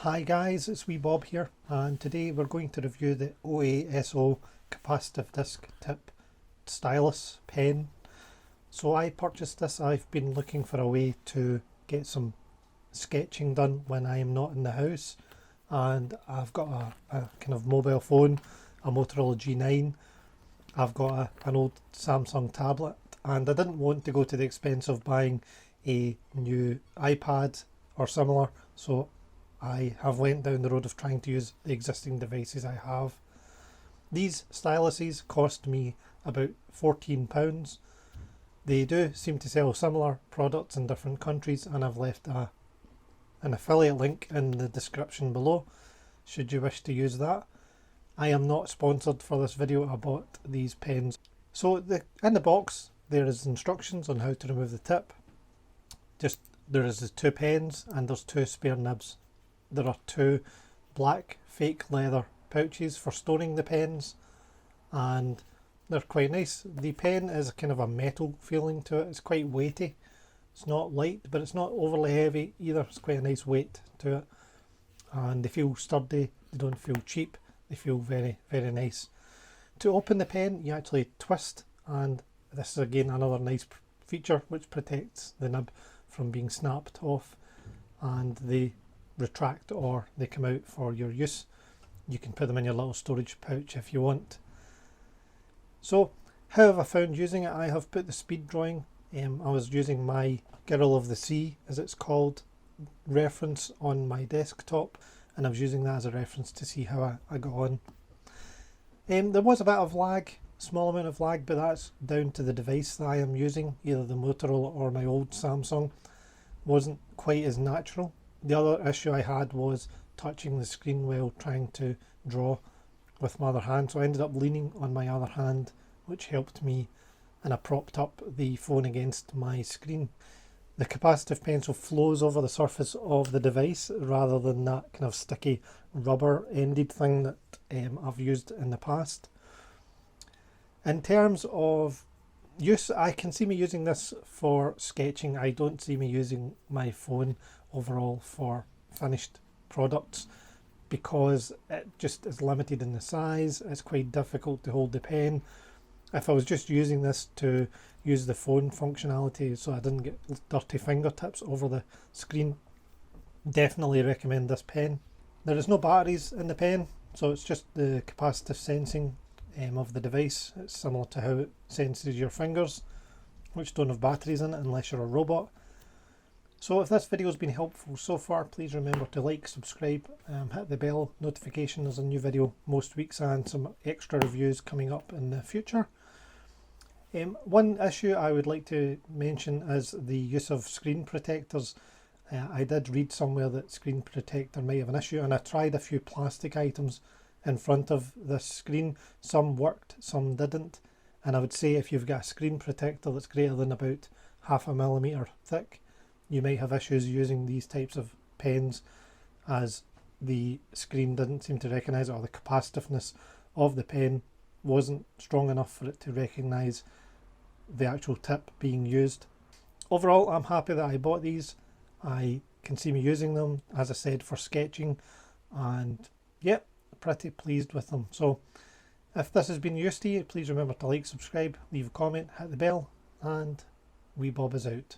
Hi guys, it's Wee Bob here, and today we're going to review the OASO Capacitive Disc Tip Stylus pen. So I purchased this. I've been looking for a way to get some sketching done when I am not in the house, and I've got a kind of mobile phone, a Motorola G9. I've got an old Samsung tablet, and I didn't want to go to the expense of buying a new iPad or similar, so I have went down the road of trying to use the existing devices I have. These styluses cost me about £14. They do seem to sell similar products in different countries, and I've left an affiliate link in the description below should you wish to use that. I am not sponsored for this video. I bought these pens. So in the box there is instructions on how to remove the tip. There is the two pens and there's two spare nibs. There are two black fake leather pouches for storing the pens, and they're quite nice. The pen is kind of a metal feeling to it. It's quite weighty. It's not light, but it's not overly heavy either. It's quite a nice weight to it, and they feel sturdy. They don't feel cheap. They feel very, very nice. To open the pen, you actually twist, and this is again another nice feature which protects the nib from being snapped off, and they retract or they come out for your use. You can put them in your little storage pouch if you want. So how have I found using it? I have put the speed drawing. I was using my Girl of the Sea, as it's called, reference on my desktop, and I was using that as a reference to see how I got on. There was a bit of lag, small amount of lag, but that's down to the device that I am using. Either the Motorola or my old Samsung wasn't quite as natural. The other issue I had was touching the screen while trying to draw with my other hand, so I ended up leaning on my other hand, which helped me, and I propped up the phone against my screen. The capacitive pencil flows over the surface of the device rather than that kind of sticky rubber ended thing that I've used in the past. In terms of use, I can see me using this for sketching. I don't see me using my phone overall for finished products because it just is limited in the size. It's quite difficult to hold the pen. If I was just using this to use the phone functionality so I didn't get dirty fingertips over the screen, definitely recommend this pen. There is no batteries in the pen, so it's just the capacitive sensing of the device. It's similar to how it senses your fingers, which don't have batteries in it unless you're a robot. So if this video has been helpful so far, please remember to like, subscribe, hit the bell notification. There's a new video most weeks and some extra reviews coming up in the future. One issue I would like to mention is the use of screen protectors. I did read somewhere that screen protector might have an issue, and I tried a few plastic items in front of this screen. Some worked, some didn't, and I would say if you've got a screen protector that's greater than about 0.5 millimeter thick, you might have issues using these types of pens, as the screen didn't seem to recognise it, or the capacitiveness of the pen wasn't strong enough for it to recognise the actual tip being used. Overall, I'm happy that I bought these. I can see me using them, as I said, for sketching, and yep, pretty pleased with them. So if this has been used to you, please remember to like, subscribe, leave a comment, hit the bell, and Wee Bob is out.